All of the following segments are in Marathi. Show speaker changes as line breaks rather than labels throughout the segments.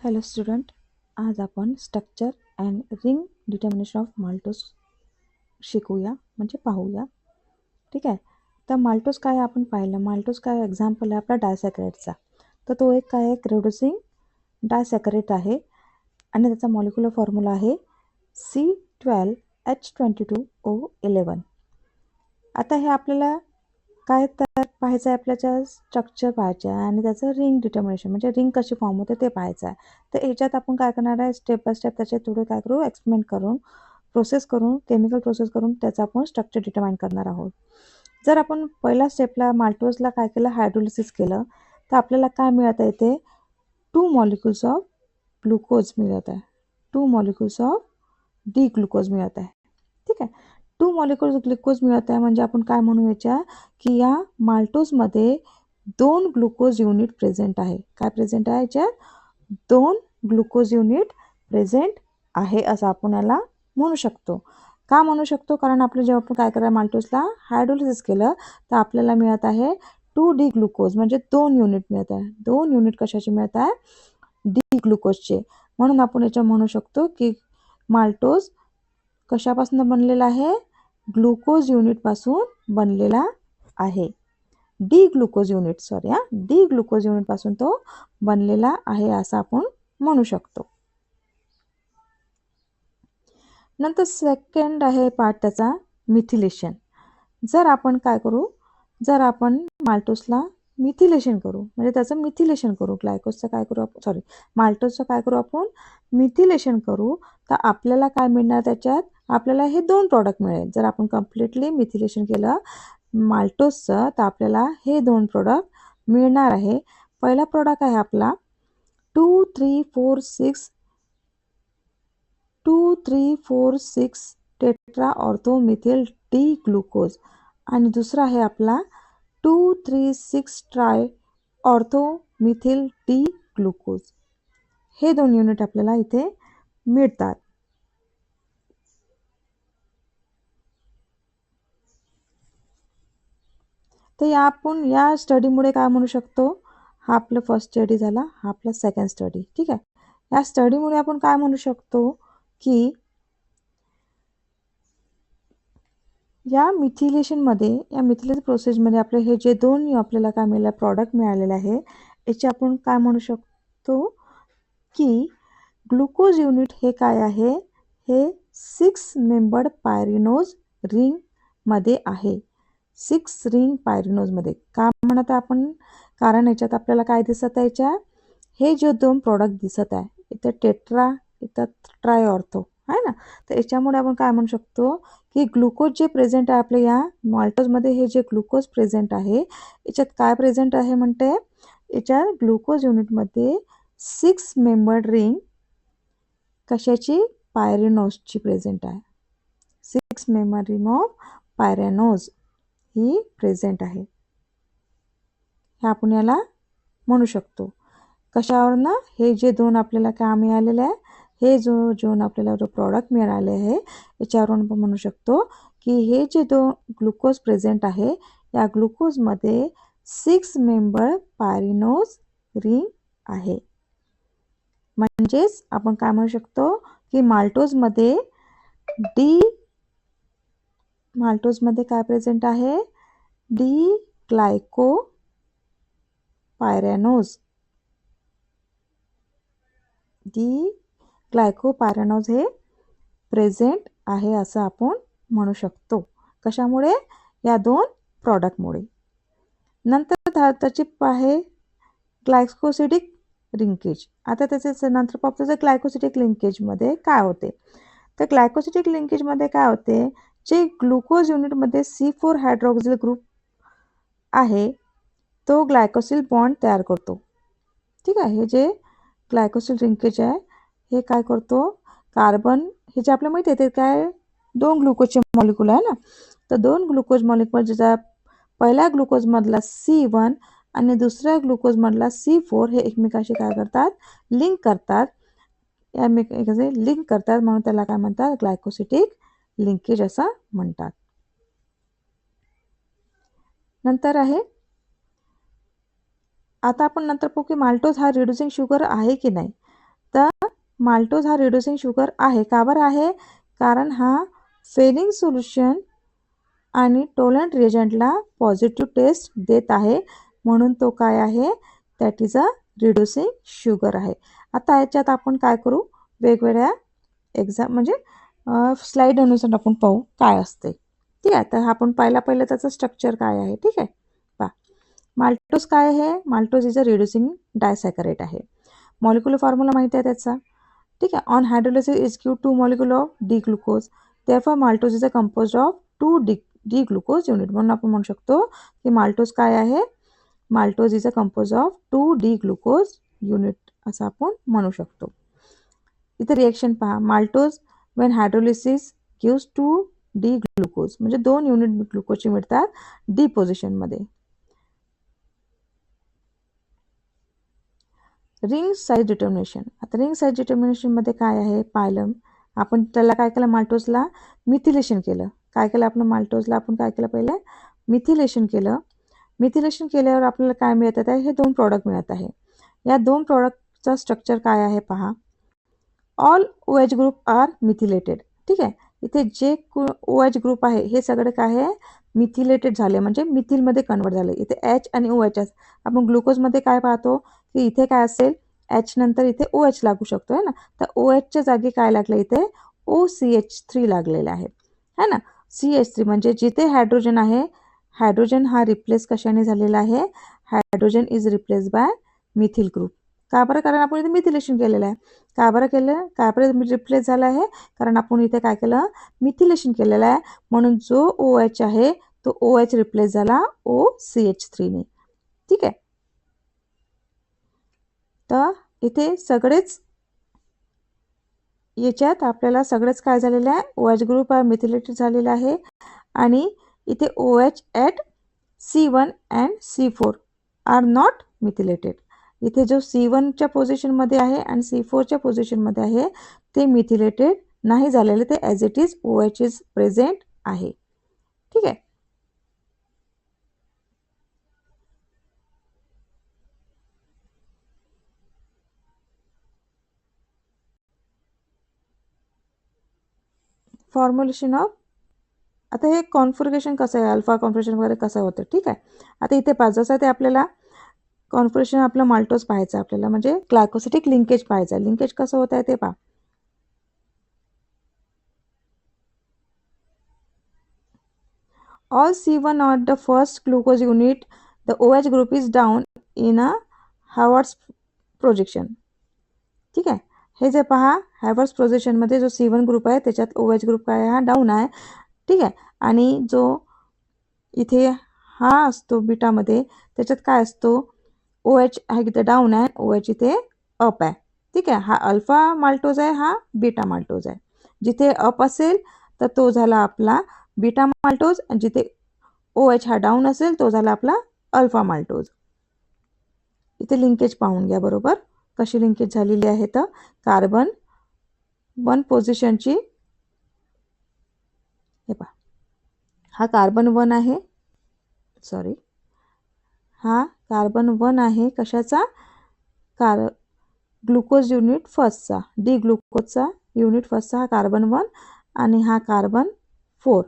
हॅलो स्टुडंट, आज आपण structure and ring determination of maltose शिकूया, म्हणजे पाहूया. ठीक आहे. तर माल्टोज काय आपण पाहिलं. माल्टोज काय एक्झाम्पल आहे आपला डायसॅकराइडचा. तर तो एक काय एक रिड्युसिंग डायसॅकराइड आहे आणि त्याचा मॉलिक्युलर फॉर्म्युला आहे C12H22O11. आता हे आपल्याला काय तर पाहायचं आहे, आपल्याच्या स्ट्रक्चर पाहायचं आहे आणि त्याचं रिंग डिटर्मिनेशन म्हणजे रिंग कशी फॉर्म होते ते पाहायचं आहे. तर याच्यात आपण काय करणार आहे, स्टेप बाय स्टेप त्याचे थोडे काय करू, एक्सपेरिमेंट करून प्रोसेस करून केमिकल प्रोसेस करून त्याचा आपण स्ट्रक्चर डिटरमाइन करणार आहोत. जर आपण पहिल्या स्टेपला माल्टोजला काय केलं, हायड्रोलिसिस केलं, तर आपल्याला काय मिळत आहे, ते 2 मॉलिक्युल्स ऑफ ग्लुकोज मिळत आहे, 2 मॉलिक्युल्स ऑफ डी ग्लुकोज मिळत आहे. ठीक आहे. 2 मॉलिक्युल्स ग्लुकोज मिळत आहे म्हणजे आपण काय म्हणू याच्या, की या माल्टोजमध्ये 2 ग्लुकोज युनिट प्रेझेंट आहे. काय प्रेझेंट आहे याच्यात, 2 ग्लुकोज युनिट प्रेझेंट आहे असं आपण याला म्हणू शकतो. का म्हणू शकतो, कारण आपलं जेव्हा आपण काय करायला माल्टोजला हायड्रोलिसिस केलं तर आपल्याला मिळत आहे 2D ग्लुकोज म्हणजे 2 युनिट मिळत आहे. 2 युनिट कशाचे मिळत आहे, डी ग्लुकोजचे. म्हणून आपण याच्या म्हणू शकतो की माल्टोज कशापासून बनलेला आहे, ग्लुकोज युनिट पासून बनलेला आहे. D glucose unit D glucose unit पासून तो बनलेला आहे असं आपण म्हणू शकतो. नंतर सेकंड आहे पार्ट त्याचा मिथिलेशन. जर आपण काय करू, जर आपण माल्टोजला मिथिलेशन करू म्हणजे त्याचं मिथिलेशन करू, ग्लायकोजचं काय करू आपण, माल्टोजचं काय करू आपण, मिथिलेशन करू, तर आपल्याला काय मिळणार त्याच्यात, आपल्याला हे 2 प्रॉडक्ट मिळेल. जर आपण कम्प्लिटली मिथिलेशन केलं माल्टोजचं तर आपल्याला हे 2 प्रॉडक्ट मिळणार आहे. पहिला प्रॉडक्ट आहे आपला 2,3,4,6 टेट्रा ऑर्थोमिथिल डी ग्लुकोज आणि दुसरा आहे आपला 2,3,6 ट्राय ऑर्थोमिथिल डी ग्लुकोज. हे 2 युनिट आपल्याला इथे मिळतात. तर या आपण या स्टडीमुळे काय म्हणू शकतो, हा आपला फर्स्ट स्टडी झाला, हा आपला सेकंड स्टडी. ठीक आहे. या स्टडीमुळे आपण काय म्हणू शकतो, की या मिथिलेशनमध्ये, या मिथिलेशन प्रोसेसमध्ये आपले हे जे 2 आपल्याला काय मिळालं, प्रॉडक्ट मिळालेले आहे, याचे आपण काय म्हणू शकतो, की ग्लुकोज युनिट हे काय आहे, हे 6 मेंबर्ड पायरिनोज रिंग मध्ये आहे. 6 रिंग पायरिनोज मध्ये का म्हणत आपण, कारण याच्यात आपल्याला काय दिसत आहे, याच्या हे जे 2 प्रॉडक्ट दिसत आहे, इथं टेट्रा, इथं ट्राय ऑर्थो आहे ना. तर याच्यामुळे आपण काय म्हणू शकतो, की ग्लुकोज जे प्रेझेंट आहे आपल्या या माल्टोजमध्ये, हे जे ग्लुकोज प्रेझेंट आहे याच्यात काय प्रेझेंट आहे म्हणते, याच्या ग्लुकोज युनिटमध्ये 6 मेंबर्ड रिंग कशाची, पायरिनोजची प्रेझेंट आहे. 6 मेंबर रिंग ऑफ पायरिनोज ही प्रेझेंट आहे. हे आपण याला म्हणू शकतो. कशावरनं, हे जे 2 आपल्याला काय मिळालेले आहे, हे जो आपल्याला प्रॉडक्ट मिळाले आहे याच्यावरून आपण म्हणू शकतो, की हे जे 2 ग्लुकोज प्रेझेंट आहे, या ग्लुकोजमध्ये 6 मेंबर पायरिनोज रिंग आहे. म्हणजेच आपण काय म्हणू शकतो, की माल्टोजमध्ये काय प्रेझेंट आहे, डी ग्लायको पायरॅनोज, डी ग्लायकोपायरॅनोज हे प्रेझेंट आहे असं आपण म्हणू शकतो. कशामुळे, या 2 प्रॉडक्टमुळे. नंतर त्याची आहे ग्लायकोसिडिक लिंकेज. आता त्याचे नंतर पाहतो ग्लायकोसिडिक लिंकेजमध्ये काय होते. तर ग्लायकोसिडिक लिंकेजमध्ये काय होते, जे ग्लुकोज युनिटमध्ये C4 हायड्रॉक्सिल ग्रुप आहे तो ग्लायकोसिल बॉन्ड तयार करतो. ठीक आहे. हे जे ग्लायकोसिल लिंकेज आहे हे काय करतो, कार्बन, हे जे आपल्याला माहिती आहे ते काय, 2 ग्लुकोजचे मॉलिक्युल आहे ना. तर 2 ग्लुकोज मॉलिक्युल, ज्याचा पहिल्या ग्लुकोजमधला C1 आणि दुसऱ्या ग्लुकोजमधला C4 हे एकमेकाशी काय करतात, लिंक करतात. लिंक करतात म्हणून त्याला काय म्हणतात, ग्लायकोसिडिक लिंकेज असं म्हणतात. नंतर आहे, आता आपण नंतर पाहू की माल्टोज हा रिड्युसिंग शुगर आहे की नाही. तर माल्टोज हा रिड्युसिंग शुगर आहे. का बरं आहे? कारण हा फेलिंग सोल्युशन आणि टोलंट रिएजंटला पॉझिटिव्ह टेस्ट देत आहे, म्हणून तो काय आहे? That is a reducing sugar आहे. आता याच्यात आपण काय करू? वेगवेगळ्या म्हणजे स्लाइड अनुसार आपण पाहू काय असते. ठीक आहे, तर आपण पहिलं त्याचं स्ट्रक्चर काय आहे. ठीक आहे, पहा माल्टोज काय आहे? माल्टोज इज अ रिड्युसिंग डायसॅकराइड आहे. मॉलिक्युलर फॉर्म्युला माहिती आहे त्याचा. ठीक आहे, on hydrolysis is give 2 molecule of D glucose, therefore maltose is a composed of 2 D glucose unit. म्हणून आपण म्हणू शकतो की माल्टोज काय आहे? Maltose is a compose of 2 D glucose unit असं आपण म्हणू शकतो. इथे रिएक्शन पहा, maltose Wien hydrolysis gives 2 D glucose, म्हणजे 2 युनिट ग्लुकोजचे मिळतात डी पोझिशन मध्ये. Ring size determination. आता रिंग साईज डिटर्मिनेशन मध्ये काय आहे? पाहिलं आपण त्याला काय केलं? माल्टोजला मिथिलेशन केलं. काय केलं आपण? माल्टोजला आपण काय केलं? पहिले मिथिलेशन केलं. मिथिलेशन केल्यावर आपल्याला काय मिळत आहे? हे 2 प्रॉडक्ट मिळत आहे. या 2 प्रॉडक्टचा स्ट्रक्चर काय आहे पहा. All OH group are methylated. ठीक आहे, इथे जे OH ग्रुप आहे हे सगळे काय आहे? मिथिलेटेड झाले, म्हणजे मिथिलमध्ये कन्वर्ट झाले. इथे H आणि OH आपण ग्लुकोजमध्ये काय पाहतो की इथे काय असेल? H नंतर इथे OH लागू शकतो है ना. तर OHच्या जागी काय लागलं? इथे OCH3 लागलेले आहे है ना. CH3 म्हणजे जिथे हायड्रोजन आहे, हायड्रोजन हा रिप्लेस कशाने झालेला आहे? Hydrogen is replace by methyl group. का बरं? कारण आपण इथे मिथिलेशन केलेलं आहे. का बरं केलं? का बरं रिप्लेस झाला आहे? कारण आपण इथे काय केलं? मिथिलेशन केलेलं आहे, म्हणून जो OH आहे तो OH रिप्लेस झाला OCH3 ने. ठीक आहे, तर इथे सगळेच याच्यात आपल्याला सगळेच काय झालेलं आहे? OH ग्रुप मिथिलेटेड झालेला आहे आणि इथे OH at C1 and C4 are not methylated. इथे जो C1च्या पोझिशनमध्ये आहे आणि C4च्या पोझिशनमध्ये आहे ते मिथिलेटेड नाही झालेले, ते as it is OH is present आहे. ठीक आहे, फॉर्म्युलेशन ऑफ. आता हे कॉन्फिगरेशन कसं आहे? अल्फा कॉन्फिगरेशन वगैरे कसं होतं? ठीक आहे, आता इथे पहा, जसं ते आपल्याला कॉन्फिगरेशन आपलं माल्टोज पाहायचं आपल्याला, म्हणजे ग्लायकोसिटिक लिंकेज पाहायचं. लिंकेज कसं होत आहे ते पहा. All C1 at the first glucose unit, the OH group is down in a Hayward's projection. ठीक आहे, हे जे पहा हॅवर्स प्रोजेक्शनमध्ये जो C1 ग्रुप आहे त्याच्यात OH ग्रुप काय आहे? हा डाऊन आहे. ठीक आहे, आणि जो इथे हा असतो बीटामध्ये त्याच्यात काय असतो? OH आहे इथे डाऊन आहे, OH इथे अप आहे. ठीक आहे, हा अल्फा माल्टोज आहे, हा बीटा माल्टोज आहे. जिथे अप असेल तर तो झाला आपला बीटा माल्टोज, आणि जिथे OH हा डाऊन असेल तो झाला आपला अल्फा माल्टोज. इथे लिंकेज पाहून घ्या बरोबर कशी लिंकेज झालेली आहे. तर कार्बन 1 पोझिशनची, हे पहा हा कार्बन 1 आहे, सॉरी हा कार्बन 1 आहे. कशाचा? ग्लुकोज युनिट फर्स्टचा, डी ग्लुकोजचा युनिट फर्स्टचा हा कार्बन 1 आणि हा कार्बन 4.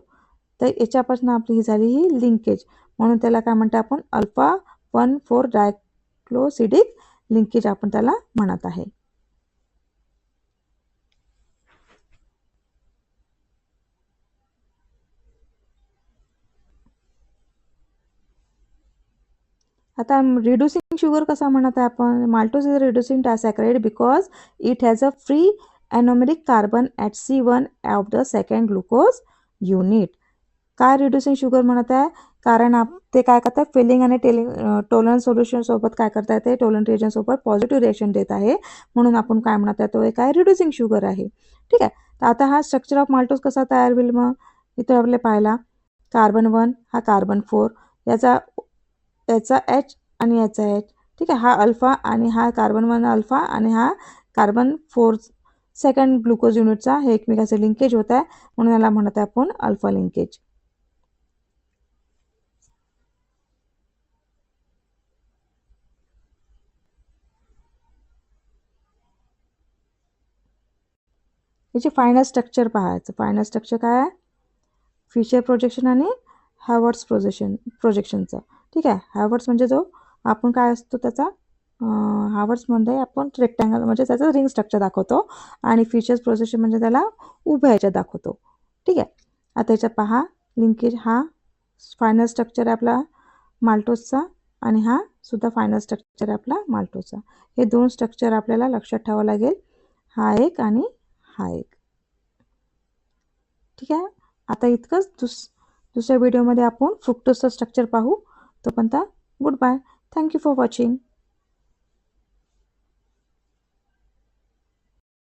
तर याच्यापासून आपली ही झाली ही लिंकेज, म्हणून त्याला काय म्हणतो आपण? अल्फा 1,4 डायक्लोसिडिक लिंकेज आपण त्याला म्हणत आहे. आता रिड्युसिंग शुगर कसा म्हणत आहे आपण? Maltose is reducing disaccharide because it has a free anomeric carbon at C1 of the second glucose unit. काय रिड्युसिंग शुगर म्हणत आहे? कारण ते काय करतात? फिलिंग आणि टोलन सोल्युशन सोबत काय करतात? ते टोलन रिएजन सोबत पॉझिटिव्ह रिएक्शन देत आहे, म्हणून आपण काय म्हणत आहे? तो एक काय रिड्युसिंग शुगर आहे. ठीक आहे, तर आता हा स्ट्रक्चर ऑफ माल्टोज कसा तयार होईल? मग इथे आपल्याला पाहिला कार्बन 1 हा कार्बन 4, याचा H आणि याचा H. ठीक आहे, हा अल्फा आणि हा कार्बन 1 अल्फा आणि हा कार्बन 4 सेकंड ग्लुकोज युनिटचा हे एकमेकांचे लिंकेज होत आहे, म्हणून याला म्हणत आहे आपण अल्फा लिंकेज. याचे फायनल स्ट्रक्चर पाहायचं. फायनल स्ट्रक्चर काय आहे? फिशर प्रोजेक्शन आणि हॅवर्ट्स प्रोजेक्शनचं. ठीक आहे. हॅवर्ट्स म्हणजे जो आपण काय असतो त्याचा हॅवर्ट्समध्ये आपण रेक्टँगल म्हणजे त्याचं रिंग स्ट्रक्चर दाखवतो आणि फिशर्स प्रोजेक्शन म्हणजे त्याला उभ्या ह्याच्यात दाखवतो. ठीक आहे. आता याच्यात पहा लिंकेज हा फायनल स्ट्रक्चर आहे आपला माल्टोसचा आणि हा सुद्धा फायनल स्ट्रक्चर आहे आपला माल्टोसचा. हे दोन स्ट्रक्चर आपल्याला लक्षात ठेवावं लागेल. हा एक आणि हा एक. ठीक आहे. आता इतकंच. दुसऱ्या व्हिडिओमध्ये आपण फ्रुक्टोजचं स्ट्रक्चर पाहू. तोपर्यंत goodbye. Thank you for watching.